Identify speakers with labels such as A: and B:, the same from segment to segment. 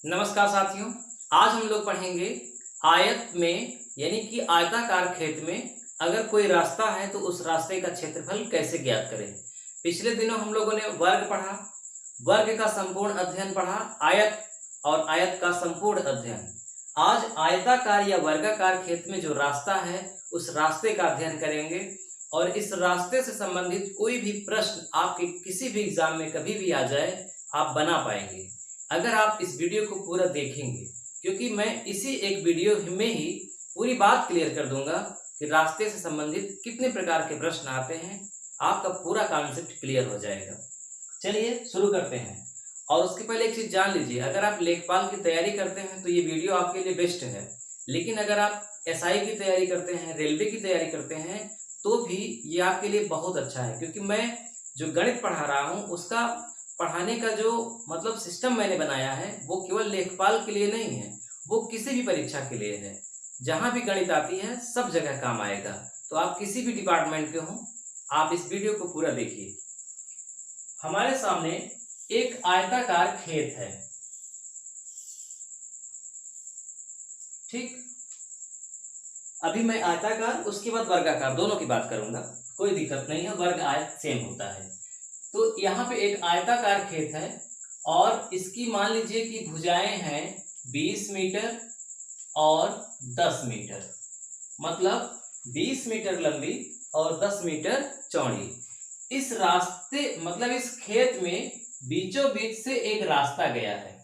A: नमस्कार साथियों। आज हम लोग पढ़ेंगे आयत में यानी कि आयताकार खेत में अगर कोई रास्ता है तो उस रास्ते का क्षेत्रफल कैसे ज्ञात करें। पिछले दिनों हम लोगों ने वर्ग पढ़ा, वर्ग का संपूर्ण अध्ययन पढ़ा, आयत और आयत का संपूर्ण अध्ययन। आज आयताकार या वर्गाकार खेत में जो रास्ता है उस रास्ते का अध्ययन करेंगे और इस रास्ते से संबंधित कोई भी प्रश्न आपके किसी भी एग्जाम में कभी भी आ जाए आप बना पाएंगे अगर आप इस वीडियो को पूरा देखेंगे, क्योंकि मैं इसी एक वीडियो में ही पूरी बात क्लियर कर दूंगा कि रास्ते से संबंधित कितने प्रकार के प्रश्न आते हैं। आपका पूरा कॉन्सेप्ट क्लियर हो जाएगा। चलिए शुरू करते हैं। और उसके पहले एक चीज जान लीजिए, अगर आप लेखपाल की तैयारी करते हैं तो ये वीडियो आपके लिए बेस्ट है, लेकिन अगर आप एसआई की तैयारी करते हैं, रेलवे की तैयारी करते हैं तो भी ये आपके लिए बहुत अच्छा है, क्योंकि मैं जो गणित पढ़ा रहा हूँ उसका पढ़ाने का जो मतलब सिस्टम मैंने बनाया है वो केवल लेखपाल के लिए नहीं है, वो किसी भी परीक्षा के लिए है। जहां भी गणित आती है सब जगह काम आएगा। तो आप किसी भी डिपार्टमेंट के हो, आप इस वीडियो को पूरा देखिए। हमारे सामने एक आयताकार खेत है, ठीक। अभी मैं आयताकार उसके बाद वर्गाकार दोनों की बात करूंगा, कोई दिक्कत नहीं है, वर्ग आयत सेम होता है। तो यहाँ पे एक आयताकार खेत है और इसकी मान लीजिए कि भुजाएं हैं 20 मीटर और 10 मीटर, मतलब 20 मीटर लंबी और 10 मीटर चौड़ी। इस रास्ते मतलब इस खेत में बीचों बीच से एक रास्ता गया है,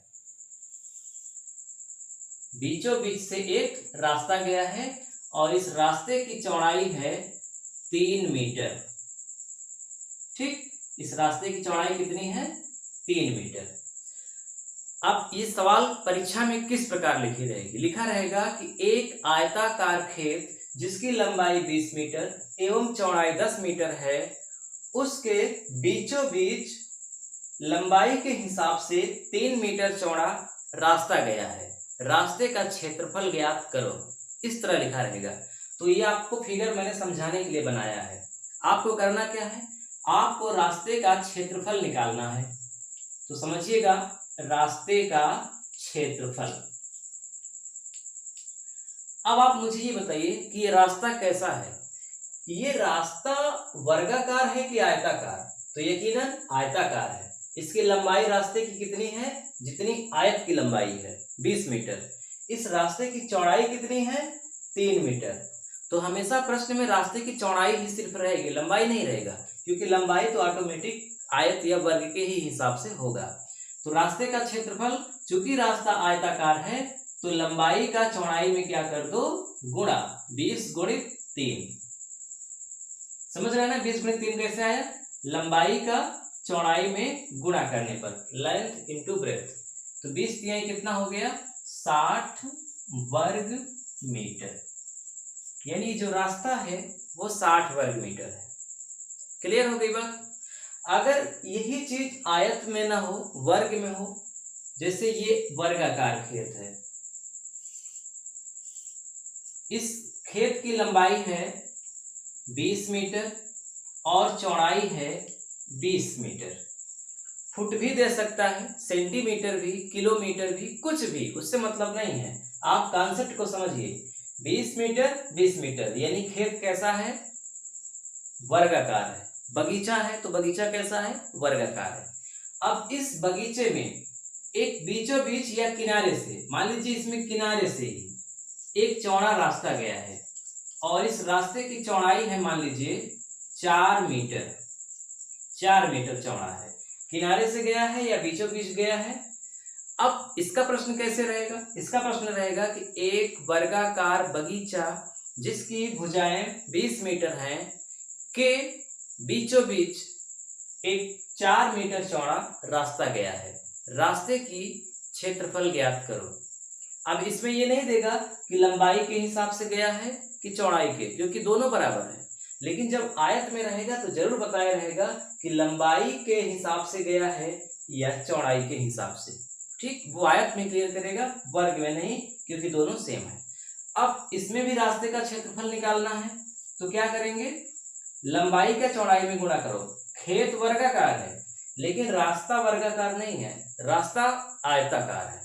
A: बीचों बीच से एक रास्ता गया है और इस रास्ते की चौड़ाई है 3 मीटर, ठीक। इस रास्ते की चौड़ाई कितनी है? 3 मीटर। अब ये सवाल परीक्षा में किस प्रकार लिखी रहेगी? लिखा रहेगा कि एक आयताकार खेत जिसकी लंबाई 20 मीटर एवं चौड़ाई 10 मीटर है, उसके बीचों बीच लंबाई के हिसाब से 3 मीटर चौड़ा रास्ता गया है, रास्ते का क्षेत्रफल ज्ञात करो। इस तरह लिखा रहेगा। तो ये आपको फिगर मैंने समझाने के लिए बनाया है। आपको करना क्या है? आपको रास्ते का क्षेत्रफल निकालना है। तो समझिएगा, रास्ते का क्षेत्रफल। अब आप मुझे ये बताइए कि ये रास्ता कैसा है। ये रास्ता वर्गाकार है कि आयताकार? तो यकीनन आयताकार है। इसकी लंबाई रास्ते की कितनी है? जितनी आयत की लंबाई है, 20 मीटर। इस रास्ते की चौड़ाई कितनी है? 3 मीटर। तो हमेशा प्रश्न में रास्ते की चौड़ाई ही सिर्फ रहेगी, लंबाई नहीं रहेगा, क्योंकि लंबाई तो ऑटोमेटिक आयत या वर्ग के ही हिसाब से होगा। तो रास्ते का क्षेत्रफल, चूंकि रास्ता आयताकार है तो लंबाई का चौड़ाई में क्या कर दो? गुणा 20 गुणित 3। समझ रहे हैं ना? 20 गुणित 3 कैसे आया? लंबाई का चौड़ाई में गुणा करने पर, लेंथ इंटू ब्रेथ। तो 20 तिहाई कितना हो गया? 60 वर्ग मीटर। यानी जो रास्ता है वो 60 वर्ग मीटर है। क्लियर हो गई बात? अगर यही चीज आयत में ना हो, वर्ग में हो, जैसे ये वर्गाकार खेत है, इस खेत की लंबाई है 20 मीटर और चौड़ाई है 20 मीटर। फुट भी दे सकता है, सेंटीमीटर भी, किलोमीटर भी, कुछ भी, उससे मतलब नहीं है। आप कॉन्सेप्ट को समझिए। 20 मीटर 20 मीटर यानी खेत कैसा है? वर्गाकार है। बगीचा है तो बगीचा कैसा है? वर्गाकार है। अब इस बगीचे में एक बीचों बीच या किनारे से, मान लीजिए इसमें किनारे से ही एक चौड़ा रास्ता गया है और इस रास्ते की चौड़ाई है मान लीजिए 4 मीटर। 4 मीटर चौड़ा है, किनारे से गया है या बीचों बीच गया है। अब इसका प्रश्न कैसे रहेगा? इसका प्रश्न रहेगा कि एक वर्गाकार बगीचा जिसकी भुजाएं 20 मीटर हैं के बीचों बीच एक 4 मीटर चौड़ा रास्ता गया है, रास्ते की क्षेत्रफल ज्ञात करो। अब इसमें ये नहीं देगा कि लंबाई के हिसाब से गया है कि चौड़ाई के, क्योंकि दोनों बराबर है। लेकिन जब आयत में रहेगा तो जरूर बताया रहेगा कि लंबाई के हिसाब से गया है या चौड़ाई के हिसाब से, ठीक। वो आयत में क्लियर करेगा, वर्ग में नहीं, क्योंकि दोनों सेम है। अब इसमें भी रास्ते का क्षेत्रफल निकालना है तो क्या करेंगे? लंबाई का चौड़ाई में गुणा करो। खेत वर्गाकार है लेकिन रास्ता वर्गाकार नहीं है, रास्ता आयताकार है।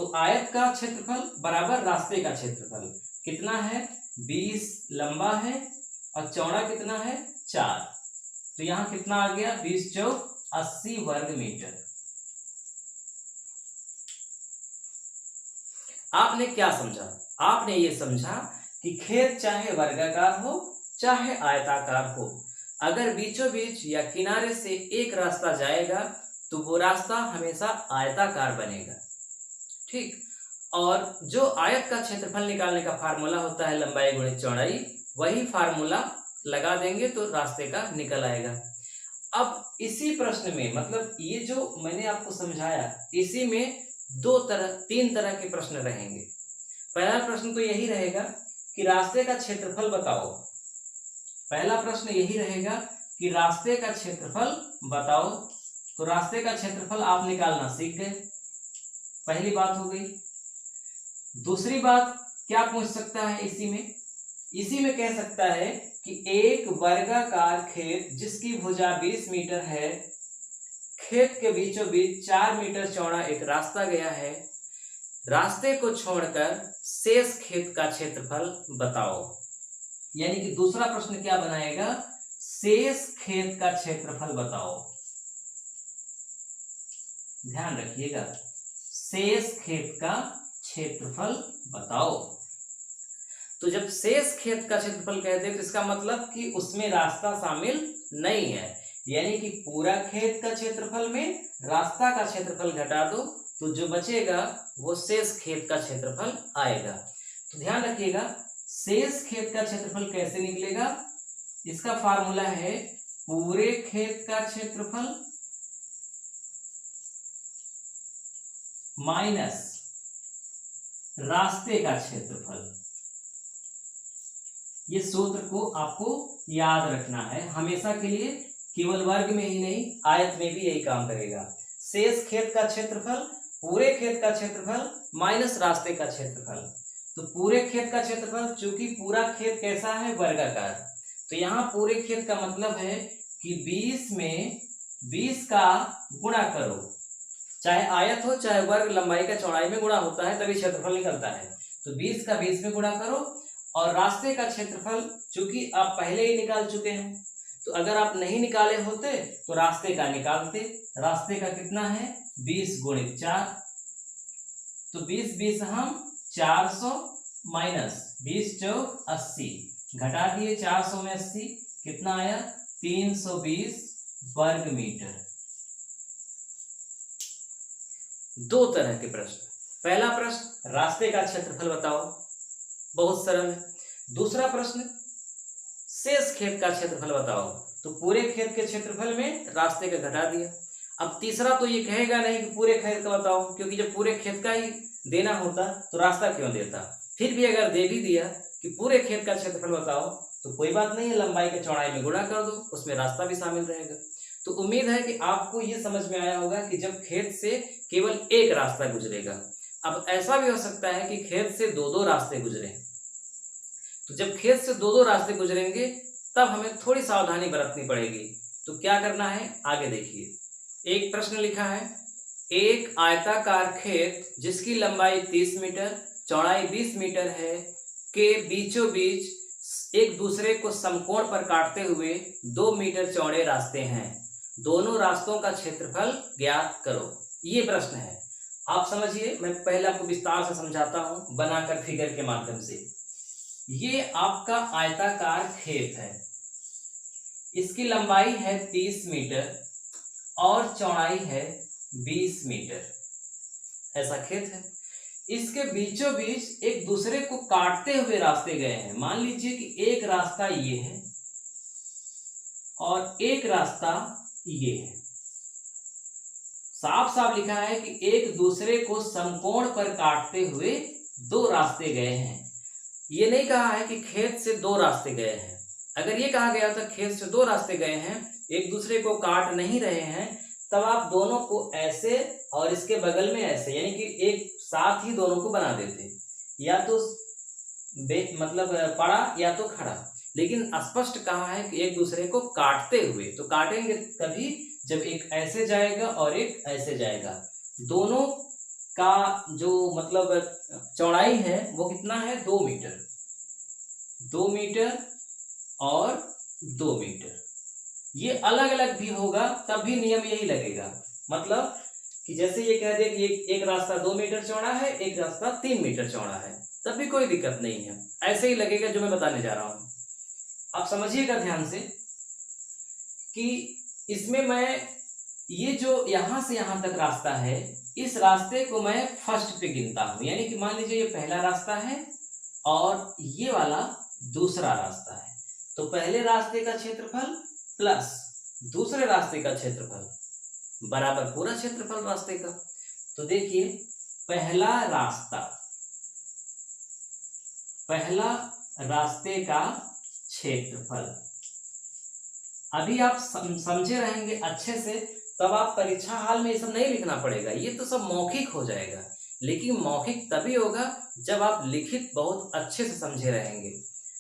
A: तो आयत का क्षेत्रफल बराबर रास्ते का क्षेत्रफल कितना है, 20 लंबा है और चौड़ा कितना है, 4। तो यहाँ कितना आ गया, 20 चौक 80 वर्ग मीटर। आपने क्या समझा, आपने ये समझा कि खेत चाहे वर्गाकार हो चाहे आयताकार हो, अगर बीचों बीच या किनारे से एक रास्ता जाएगा तो वो रास्ता हमेशा आयताकार बनेगा। ठीक, और जो आयत का क्षेत्रफल निकालने का फार्मूला होता है लंबाई गुणित चौड़ाई, वही फार्मूला लगा देंगे तो रास्ते का निकल आएगा। अब इसी प्रश्न में, मतलब ये जो मैंने आपको समझाया, इसी में तीन तरह के प्रश्न रहेंगे। पहला प्रश्न तो यही रहेगा कि रास्ते का क्षेत्रफल बताओ। पहला प्रश्न यही रहेगा कि रास्ते का क्षेत्रफल बताओ। तो रास्ते का क्षेत्रफल आप निकालना सीख गए, पहली बात हो गई। दूसरी बात क्या पूछ सकता है, इसी में कह सकता है कि एक वर्गाकार खेत जिसकी भुजा 20 मीटर है, खेत के बीचों बीच 4 मीटर चौड़ा एक रास्ता गया है, रास्ते को छोड़कर शेष खेत का क्षेत्रफल बताओ। यानी कि दूसरा प्रश्न क्या बनाएगा, शेष खेत का क्षेत्रफल बताओ। ध्यान रखिएगा, शेष खेत का क्षेत्रफल बताओ। तो जब शेष खेत का क्षेत्रफल कहते हैं तो इसका मतलब कि उसमें रास्ता शामिल नहीं है, यानी कि पूरा खेत का क्षेत्रफल में रास्ता का क्षेत्रफल घटा दो तो जो बचेगा वो शेष खेत का क्षेत्रफल आएगा। तो ध्यान रखिएगा, शेष खेत का क्षेत्रफल कैसे निकलेगा, इसका फार्मूला है पूरे खेत का क्षेत्रफल माइनस रास्ते का क्षेत्रफल। ये सूत्र को आपको याद रखना है हमेशा के लिए, केवल वर्ग में ही नहीं आयत में भी यही काम करेगा। शेष खेत का क्षेत्रफल पूरे खेत का क्षेत्रफल माइनस रास्ते का क्षेत्रफल। तो पूरे खेत का क्षेत्रफल, चूंकि पूरा खेत कैसा है, वर्गाकार, तो यहाँ पूरे खेत का मतलब है कि 20 में 20 का गुणा करो, चाहे आयत हो चाहे वर्ग, लंबाई का चौड़ाई में गुणा होता है तभी क्षेत्रफल निकलता है। तो 20 का 20 में गुणा करो, और रास्ते का क्षेत्रफल चूंकि आप पहले ही निकाल चुके हैं, तो अगर आप नहीं निकाले होते तो रास्ते का निकालते। रास्ते का कितना है, 20 गुणित 4, तो 20 20 हम 400 माइनस 20 चौक 80, घटा दिए 400 में 80, कितना आया, 320 वर्ग मीटर। दो तरह के प्रश्न, पहला प्रश्न रास्ते का क्षेत्रफल बताओ, बहुत सरल है। दूसरा प्रश्न शेष खेत का क्षेत्रफल बताओ, तो पूरे खेत के क्षेत्रफल में रास्ते का घटा दिया। अब तीसरा तो ये कहेगा नहीं कि पूरे खेत का बताओ, क्योंकि जब पूरे खेत का ही देना होता तो रास्ता क्यों देता। फिर भी अगर दे भी दिया कि पूरे खेत का क्षेत्रफल बताओ तो कोई बात नहीं है, लंबाई के चौड़ाई में गुणा कर दो, उसमें रास्ता भी शामिल रहेगा। तो उम्मीद है कि आपको ये समझ में आया होगा कि जब खेत से केवल एक रास्ता गुजरेगा, अब ऐसा भी हो सकता है कि खेत से दो दो रास्ते गुजरे, तो जब खेत से दो दो रास्ते गुजरेंगे तब हमें थोड़ी सावधानी बरतनी पड़ेगी। तो क्या करना है आगे देखिए। एक प्रश्न लिखा है, एक आयताकार खेत जिसकी लंबाई 30 मीटर चौड़ाई 20 मीटर है के बीचों बीच एक दूसरे को समकोण पर काटते हुए 2 मीटर चौड़े रास्ते हैं, दोनों रास्तों का क्षेत्रफल ज्ञात करो। ये प्रश्न है, आप समझिए, मैं पहले आपको विस्तार से समझाता हूं बनाकर फिगर के माध्यम से। ये आपका आयताकार खेत है, इसकी लंबाई है 30 मीटर और चौड़ाई है 20 मीटर, ऐसा खेत है। इसके बीचों बीच एक दूसरे को काटते हुए रास्ते गए हैं। मान लीजिए कि एक रास्ता ये है और एक रास्ता ये है। साफ साफ लिखा है कि एक दूसरे को समकोण पर काटते हुए 2 रास्ते गए हैं। ये नहीं कहा है कि खेत से 2 रास्ते गए हैं। अगर ये कहा गया था खेत से 2 रास्ते गए हैं, एक दूसरे को काट नहीं रहे हैं, तब आप दोनों को ऐसे और इसके बगल में ऐसे, यानी कि एक साथ ही दोनों को बना देते, या तो मतलब पड़ा या तो खड़ा। लेकिन स्पष्ट कहा है कि एक दूसरे को काटते हुए, तो काटेंगे तभी जब एक ऐसे जाएगा और एक ऐसे जाएगा, दोनों का जो मतलब चौड़ाई है वो कितना है, 2 मीटर, 2 मीटर और 2 मीटर। ये अलग अलग भी होगा तब भी नियम यही लगेगा, मतलब कि जैसे ये कह दे कि एक रास्ता 2 मीटर चौड़ा है, एक रास्ता 3 मीटर चौड़ा है, तब भी कोई दिक्कत नहीं है, ऐसे ही लगेगा जो मैं बताने जा रहा हूं। आप समझिएगा ध्यान से कि इसमें मैं ये जो यहां से यहां तक रास्ता है, इस रास्ते को मैं फर्स्ट पे गिनता हूं, यानी कि मान लीजिए ये पहला रास्ता है और ये वाला दूसरा रास्ता है, तो पहले रास्ते का क्षेत्रफल प्लस दूसरे रास्ते का क्षेत्रफल बराबर पूरा क्षेत्रफल रास्ते का। तो देखिए पहला रास्ते का क्षेत्रफल, अभी आप समझे रहेंगे अच्छे से, तब आप परीक्षा हाल में ये सब नहीं लिखना पड़ेगा, ये तो सब मौखिक हो जाएगा, लेकिन मौखिक तभी होगा जब आप लिखित बहुत अच्छे से समझे रहेंगे।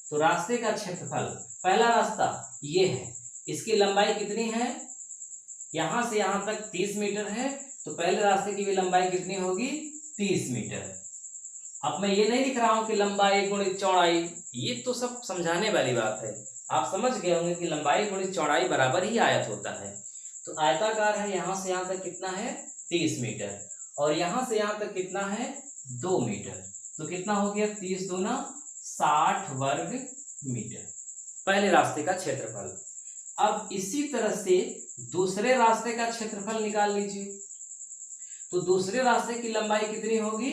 A: तो रास्ते का क्षेत्रफल, पहला रास्ता ये है, इसकी लंबाई कितनी है, यहां से यहां तक 30 मीटर है, तो पहले रास्ते की भी लंबाई कितनी होगी, 30 मीटर। अब मैं ये नहीं लिख रहा हूं कि लंबाई गुणित चौड़ाई, ये तो सब समझाने वाली बात है, आप समझ गए होंगे कि लंबाई गुणित चौड़ाई बराबर ही आयत होता है। तो आयताकार है, यहां से यहां तक कितना है, 30 मीटर, और यहां से यहां तक कितना है, 2 मीटर, तो कितना हो गया, 30 दूना 60 वर्ग मीटर, पहले रास्ते का क्षेत्रफल। अब इसी तरह से दूसरे रास्ते का क्षेत्रफल निकाल लीजिए, तो दूसरे रास्ते की लंबाई कितनी होगी,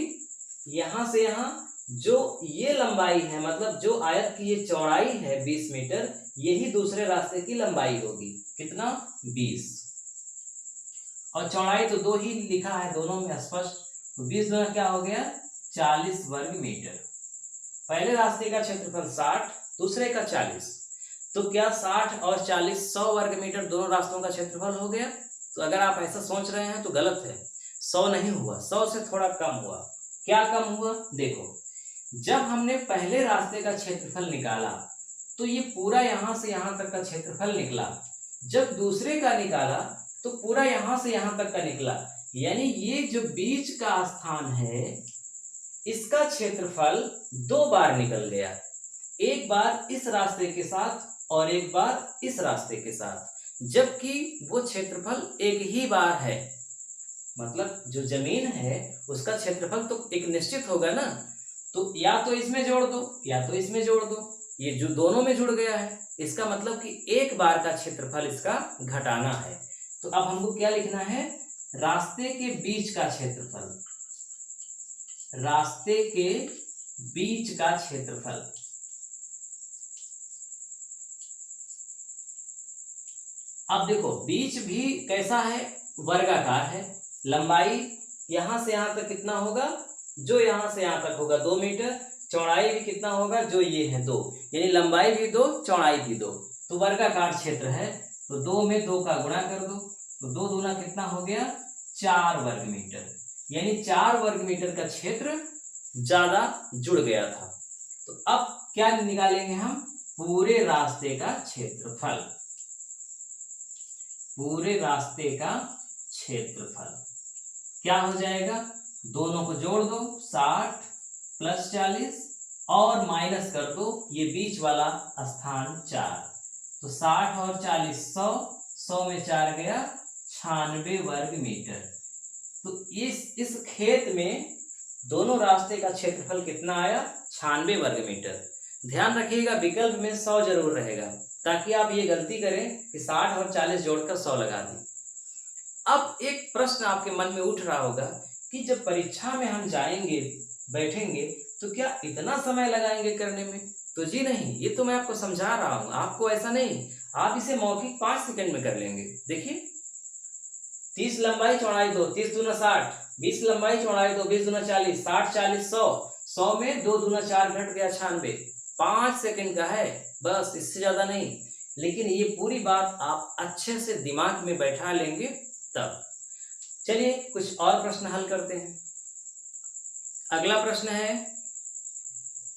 A: यहां से यहां जो ये लंबाई है, मतलब जो आयत की ये चौड़ाई है 20 मीटर, यही दूसरे रास्ते की लंबाई होगी, कितना, 20, और चौड़ाई तो 2 ही लिखा है दोनों में स्पष्ट, तो 20 दूना क्या हो गया, 40 वर्ग मीटर। पहले रास्ते का क्षेत्रफल 60, दूसरे का 40, तो क्या 60 और 40 100 वर्ग मीटर दोनों रास्तों का क्षेत्रफल हो गया। तो अगर आप ऐसा सोच रहे हैं तो गलत है, 100 नहीं हुआ, 100 से थोड़ा कम हुआ। क्या कम हुआ, देखो जब हमने पहले रास्ते का क्षेत्रफल निकाला तो ये पूरा यहां से यहां तक का क्षेत्रफल निकला, जब दूसरे का निकाला तो पूरा यहां से यहां तक का निकला, यानी ये जो बीच का स्थान है इसका क्षेत्रफल 2 बार निकल गया, एक बार इस रास्ते के साथ और एक बार इस रास्ते के साथ, जबकि वो क्षेत्रफल एक ही बार है, मतलब जो जमीन है उसका क्षेत्रफल तो एक निश्चित होगा ना, तो या तो इसमें जोड़ दो या तो इसमें जोड़ दो, ये जो दोनों में जुड़ गया है, इसका मतलब कि एक बार का क्षेत्रफल इसका घटाना है। तो अब हमको क्या लिखना है, रास्ते के बीच का क्षेत्रफल, रास्ते के बीच का क्षेत्रफल। अब देखो बीच भी कैसा है, वर्गाकार है, लंबाई यहां से यहां तक कितना होगा, जो यहां से यहां तक होगा 2 मीटर, चौड़ाई भी कितना होगा, जो ये है 2, यानी लंबाई भी 2 चौड़ाई भी 2, तो वर्गाकार क्षेत्र है, तो 2 में 2 का गुणा कर दो, तो 2 दूना कितना हो गया, 4 वर्ग मीटर, यानी 4 वर्ग मीटर का क्षेत्र ज्यादा जुड़ गया था। तो अब क्या निकालेंगे हम, पूरे रास्ते का क्षेत्रफल, पूरे रास्ते का क्षेत्रफल क्या हो जाएगा, दोनों को जोड़ दो, 60 प्लस 40 और माइनस कर दो ये बीच वाला स्थान 4, तो 60 और 40 100, 100 में 4 गया 96 वर्ग मीटर। तो इस खेत में दोनों रास्ते का क्षेत्रफल कितना आया, 96 वर्ग मीटर। ध्यान रखिएगा विकल्प में 100 जरूर रहेगा, ताकि आप ये गलती करें कि 60 और 40 जोड़कर 100 लगा दें। अब एक प्रश्न आपके मन में उठ रहा होगा कि जब परीक्षा में हम जाएंगे बैठेंगे तो क्या इतना समय लगाएंगे करने में, तो जी नहीं, ये तो मैं आपको समझा रहा हूं, आपको ऐसा नहीं, आप इसे मौखिक 5 सेकंड में कर लेंगे। देखिए 30 लंबाई चौड़ाई 2, 30 दूना 60, 20 लंबाई चौड़ाई 2, 20 दूना 40, 60 40 100, 100 में 2 दूना 4 घट गया 96, 5 सेकंड का है बस, इससे ज्यादा नहीं। लेकिन ये पूरी बात आप अच्छे से दिमाग में बैठा लेंगे तब। चलिए कुछ और प्रश्न हल करते हैं। अगला प्रश्न है,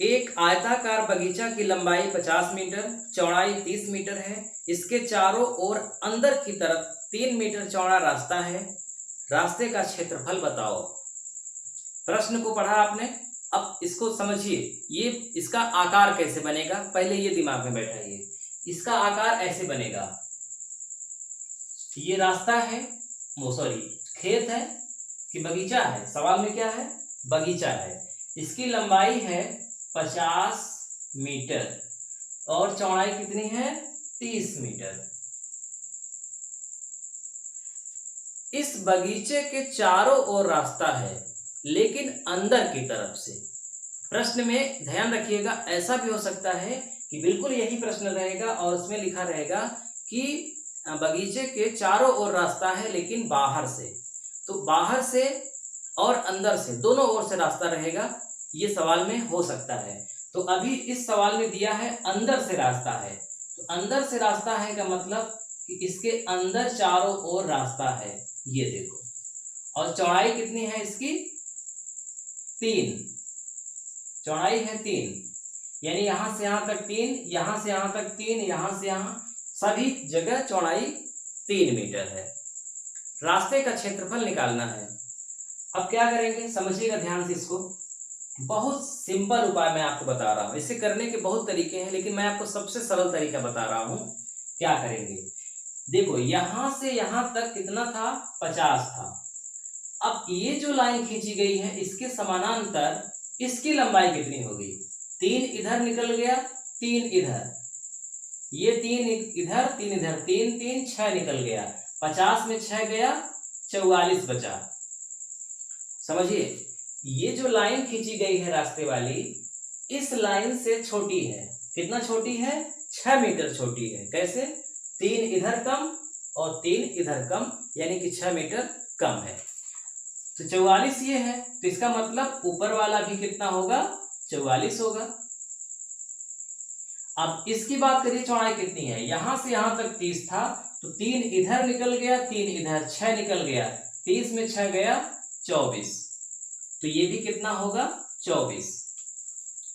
A: एक आयताकार बगीचा की लंबाई 50 मीटर, चौड़ाई 30 मीटर है, इसके चारों ओर अंदर की तरफ 3 मीटर चौड़ा रास्ता है, रास्ते का क्षेत्रफल बताओ। प्रश्न को पढ़ा आपने, अब इसको समझिए, ये इसका आकार कैसे बनेगा, पहले ये दिमाग में बैठाइए। इसका आकार ऐसे बनेगा, ये रास्ता है, सॉरी खेत है कि बगीचा है, सवाल में क्या है, बगीचा है। इसकी लंबाई है 50 मीटर और चौड़ाई कितनी है, 30 मीटर। इस बगीचे के चारों ओर रास्ता है लेकिन अंदर की तरफ से। प्रश्न में ध्यान रखिएगा, ऐसा भी हो सकता है कि बिल्कुल यही प्रश्न रहेगा और उसमें लिखा रहेगा कि बगीचे के चारों ओर रास्ता है लेकिन बाहर से, तो बाहर से और अंदर से दोनों ओर से रास्ता रहेगा, ये सवाल में हो सकता है। तो अभी इस सवाल में दिया है अंदर से रास्ता है, तो अंदर से रास्ता है का मतलब कि इसके अंदर चारों ओर रास्ता है, ये देखो। और चौड़ाई कितनी है इसकी, 3, चौड़ाई है 3, यानी यहां से यहां तक 3, यहां से यहां तक 3, यहां से यहां, सभी जगह चौड़ाई 3 मीटर है। रास्ते का क्षेत्रफल निकालना है। अब क्या करेंगे, समझिएगा ध्यान से इसको। बहुत सिंपल उपाय मैं आपको बता रहा हूं, इसे करने के बहुत तरीके हैं लेकिन मैं आपको सबसे सरल तरीका बता रहा हूं। क्या करेंगे, देखो यहां से यहां तक कितना था, 50 था। अब ये जो लाइन खींची गई है इसके समानांतर इसकी लंबाई कितनी होगी, 3 इधर निकल गया, 3 इधर, ये 3 इधर, 3 इधर, 3 3 6 निकल गया, 50 में 6 गया, 44 बचा। समझिए, ये जो लाइन खींची गई है रास्ते वाली, इस लाइन से छोटी है, कितना छोटी है, 6 मीटर छोटी है। कैसे, 3 इधर कम और 3 इधर कम, यानी कि 6 मीटर कम है। तो 44 ये है, तो इसका मतलब ऊपर वाला भी कितना होगा, 44 होगा। अब इसकी बात करिए, चौड़ाई कितनी है, यहां से यहां तक 30 था, तो 3 इधर निकल गया, 3 इधर, 6 निकल गया, 30 में 6 गया, 24, तो ये भी कितना होगा, 24।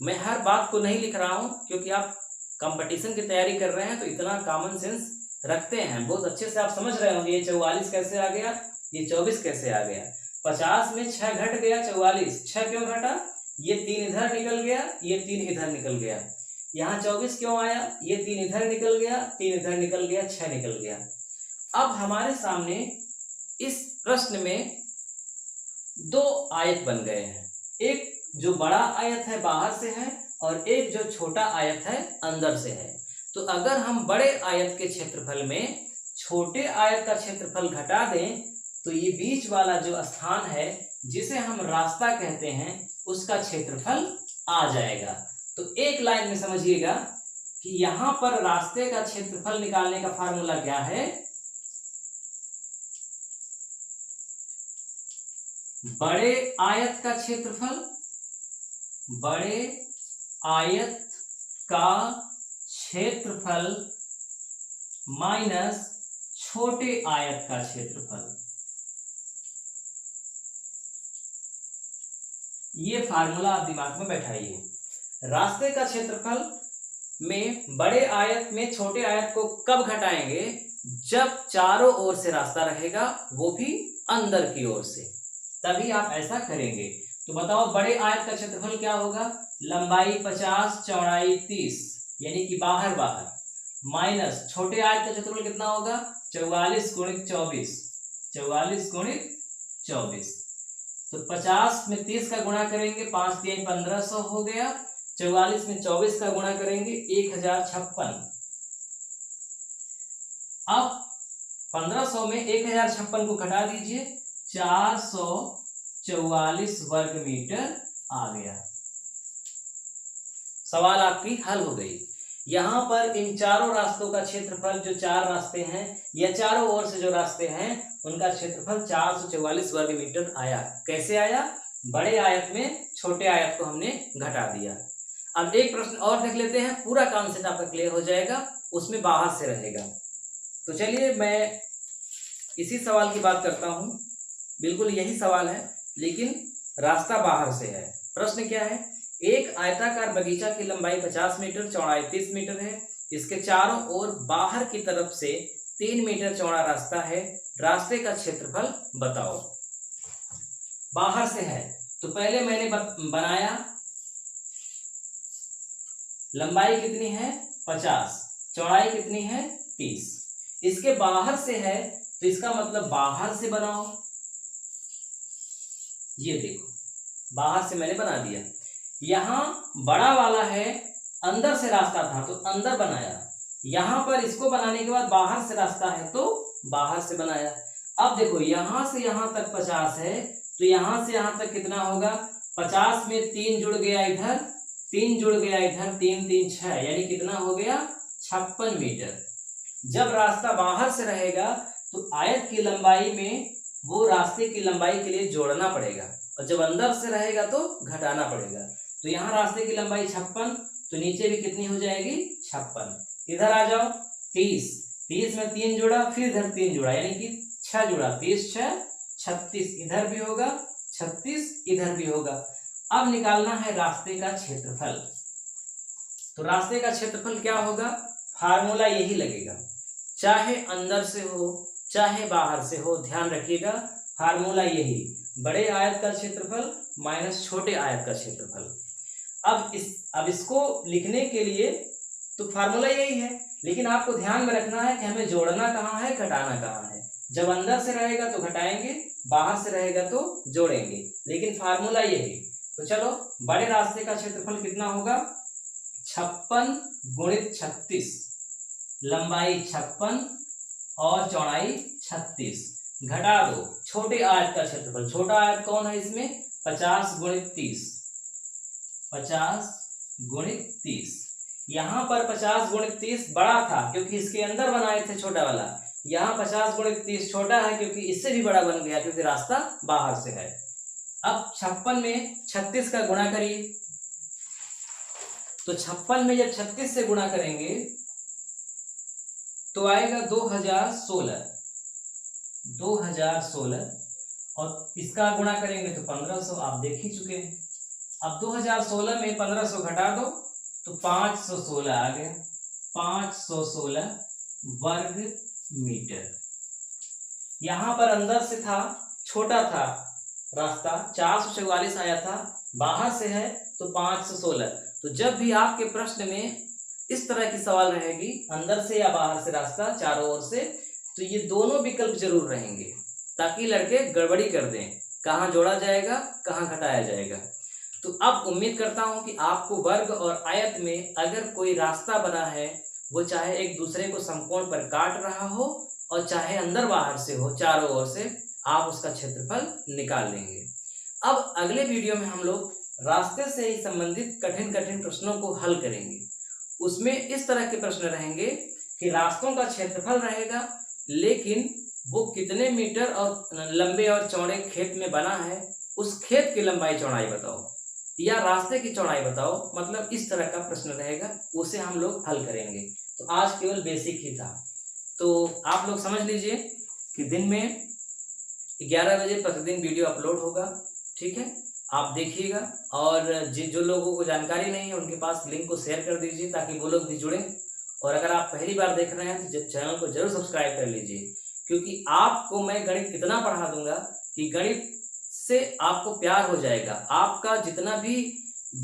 A: मैं हर बात को नहीं लिख रहा हूं क्योंकि आप कंपटीशन की तैयारी कर रहे हैं, तो इतना कॉमन सेंस रखते हैं, बहुत अच्छे से आप समझ रहे होंगे। ये 44 कैसे आ गया, ये 24 कैसे आ गया, 50 में 6 घट गया, 44, 6 क्यों घटा, ये 3 इधर निकल गया, ये 3 इधर निकल गया, यहाँ 24 क्यों आया, ये 3 इधर निकल गया, 3 इधर निकल गया, 6 निकल गया। अब हमारे सामने इस प्रश्न में 2 आयत बन गए हैं, एक जो बड़ा आयत है बाहर से है और एक जो छोटा आयत है अंदर से है। तो अगर हम बड़े आयत के क्षेत्रफल में छोटे आयत का क्षेत्रफल घटा दें तो ये बीच वाला जो स्थान है जिसे हम रास्ता कहते हैं उसका क्षेत्रफल आ जाएगा। तो एक लाइन में समझिएगा कि यहां पर रास्ते का क्षेत्रफल निकालने का फार्मूला क्या है, बड़े आयत का क्षेत्रफल, बड़े आयत का क्षेत्रफल माइनस छोटे आयत का क्षेत्रफल। ये फार्मूला आप दिमाग में बैठाइए। रास्ते का क्षेत्रफल में बड़े आयत में छोटे आयत को कब घटाएंगे, जब चारों ओर से रास्ता रहेगा, वो भी अंदर की ओर से, तभी आप ऐसा करेंगे। तो बताओ बड़े आयत का क्षेत्रफल क्या होगा, लंबाई 50, चौड़ाई 30, यानी कि बाहर बाहर, माइनस छोटे आयत का क्षेत्रफल कितना होगा, 44 गुणित 24, 44 गुणित 24। तो 50 में 30 का गुणा करेंगे, 5 3 1500 हो गया, 44 में 24 का गुणा करेंगे, 1056। अब 1500 में 1056 को घटा दीजिए, 444 वर्ग मीटर आ गया। सवाल आपकी हल हो गई। यहां पर इन चारों रास्तों का क्षेत्रफल, जो 4 रास्ते हैं या चारों ओर से जो रास्ते हैं उनका क्षेत्रफल 444 वर्ग मीटर आया। कैसे आया, बड़े आयत में छोटे आयत को हमने घटा दिया। अब एक प्रश्न और देख लेते हैं, पूरा कॉन्सेप्ट आपका क्लियर हो जाएगा, उसमें बाहर से रहेगा। तो चलिए मैं इसी सवाल की बात करता हूं, बिल्कुल यही सवाल है लेकिन रास्ता बाहर से है। प्रश्न क्या है, एक आयताकार बगीचा की लंबाई 50 मीटर, चौड़ाई 30 मीटर है। इसके चारों ओर बाहर की तरफ से 3 मीटर चौड़ा रास्ता है। रास्ते का क्षेत्रफल बताओ। बाहर से है तो पहले मैंने बनाया, लंबाई कितनी है 50, चौड़ाई कितनी है 30। इसके बाहर से है तो इसका मतलब बाहर से बनाओ। ये देखो बाहर से मैंने बना दिया। यहां बड़ा वाला है, अंदर से रास्ता था तो अंदर बनाया। यहां पर इसको बनाने के बाद बाहर से रास्ता है तो बाहर से बनाया। अब देखो यहां से यहां तक 50 है तो यहां से यहां तक कितना होगा, 50 में 3 जुड़ गया इधर, 3 जुड़ गया इधर, 3 3 6, यानी कितना हो गया 56 मीटर। जब रास्ता बाहर से रहेगा तो आयत की लंबाई में वो रास्ते की लंबाई के लिए जोड़ना पड़ेगा, और जब अंदर से रहेगा तो घटाना पड़ेगा। तो यहाँ रास्ते की लंबाई 56, तो नीचे भी कितनी हो जाएगी 56। इधर आ जाओ 30, 30 में 3 जुड़ा, फिर इधर 3 जुड़ा, यानी कि 6 जुड़ा, 30 6 36, इधर भी होगा 36, इधर भी होगा। अब निकालना है रास्ते का क्षेत्रफल। तो रास्ते का क्षेत्रफल क्या होगा, फार्मूला यही लगेगा, चाहे अंदर से हो चाहे बाहर से हो, ध्यान रखिएगा फार्मूला यही, बड़े आयत का क्षेत्रफल माइनस छोटे आयत का क्षेत्रफल। अब इसको लिखने के लिए तो फार्मूला यही है, लेकिन आपको ध्यान में रखना है कि हमें जोड़ना कहाँ है, घटाना कहाँ है। जब अंदर से रहेगा तो घटाएंगे, बाहर से रहेगा तो जोड़ेंगे, लेकिन फार्मूला यही। तो चलो, बड़े रास्ते का क्षेत्रफल कितना होगा, 56 गुणित 36, लंबाई 56 और चौड़ाई 36, घटा दो छोटे आयत का क्षेत्रफल। छोटा आयत कौन है इसमें, 50 गुणित 30, 50 गुणित 30। यहाँ पर 50 गुणित 30 बड़ा था क्योंकि इसके अंदर बनाए थे छोटा वाला, यहाँ 50 गुणित 30 छोटा है क्योंकि इससे भी बड़ा बन गया क्योंकि रास्ता बाहर से है। अब 56 में 36 का गुणा करिए, तो 56 में जब 36 से गुणा करेंगे तो आएगा 2016, 2016, और इसका गुणा करेंगे तो 1500, आप देख ही चुके हैं। अब 2016 में 1500 घटा दो तो 516 आ गया, 516 वर्ग मीटर। यहां पर अंदर से था, छोटा था रास्ता, 444 आया था, बाहर से है तो 516। तो जब भी आपके प्रश्न में इस तरह की सवाल रहेगी, अंदर से या बाहर से रास्ता, चारों ओर से, तो ये दोनों विकल्प जरूर रहेंगे ताकि लड़के गड़बड़ी कर दें, कहाँ जोड़ा जाएगा कहाँ घटाया जाएगा। तो अब उम्मीद करता हूं कि आपको वर्ग और आयत में अगर कोई रास्ता बना है, वो चाहे एक दूसरे को समकोण पर काट रहा हो और चाहे अंदर बाहर से हो, चारों ओर से, आप उसका क्षेत्रफल निकाल लेंगे। अब अगले वीडियो में हम लोग रास्ते से ही संबंधित कठिन कठिन प्रश्नों को हल करेंगे। उसमें इस तरह के प्रश्न रहेंगे कि रास्तों का क्षेत्रफल रहेगा, लेकिन वो कितने मीटर और लंबे और चौड़े खेत में बना है, उस खेत की लंबाई चौड़ाई बताओ, या रास्ते की चौड़ाई बताओ, मतलब इस तरह का प्रश्न रहेगा, उसे हम लोग हल करेंगे। तो आज केवल बेसिक ही था। तो आप लोग समझ लीजिए कि दिन में 11 बजे प्रतिदिन वीडियो अपलोड होगा, ठीक है, आप देखिएगा। और जो लोगों को जानकारी नहीं है उनके पास लिंक को शेयर कर दीजिए ताकि वो लोग भी जुड़ें। और अगर आप पहली बार देख रहे हैं तो चैनल को जरूर सब्सक्राइब कर लीजिए, क्योंकि आपको मैं गणित इतना पढ़ा दूंगा कि गणित से आपको प्यार हो जाएगा। आपका जितना भी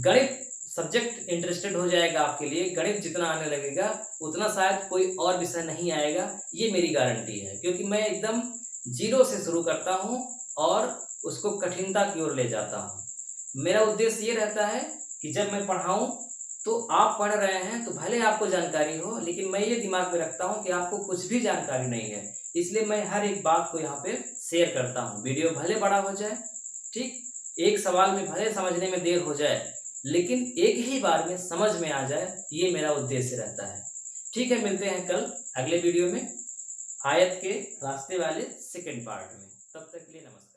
A: गणित सब्जेक्ट इंटरेस्टेड हो जाएगा, आपके लिए गणित जितना आने लगेगा उतना शायद कोई और विषय नहीं आएगा, ये मेरी गारंटी है। क्योंकि मैं एकदम जीरो से शुरू करता हूँ और उसको कठिनता की ओर ले जाता हूँ। मेरा उद्देश्य ये रहता है कि जब मैं पढ़ाऊँ तो आप पढ़ रहे हैं तो भले आपको जानकारी हो, लेकिन मैं ये दिमाग में रखता हूँ कि आपको कुछ भी जानकारी नहीं है, इसलिए मैं हर एक बात को यहाँ पे शेयर करता हूँ। वीडियो भले बड़ा हो जाए, ठीक, एक सवाल में भले समझने में देर हो जाए, लेकिन एक ही बार में समझ में आ जाए, ये मेरा उद्देश्य रहता है। ठीक है, मिलते हैं कल अगले वीडियो में आयत के रास्ते वाले सेकंड पार्ट में। तब तक के लिए नमस्कार।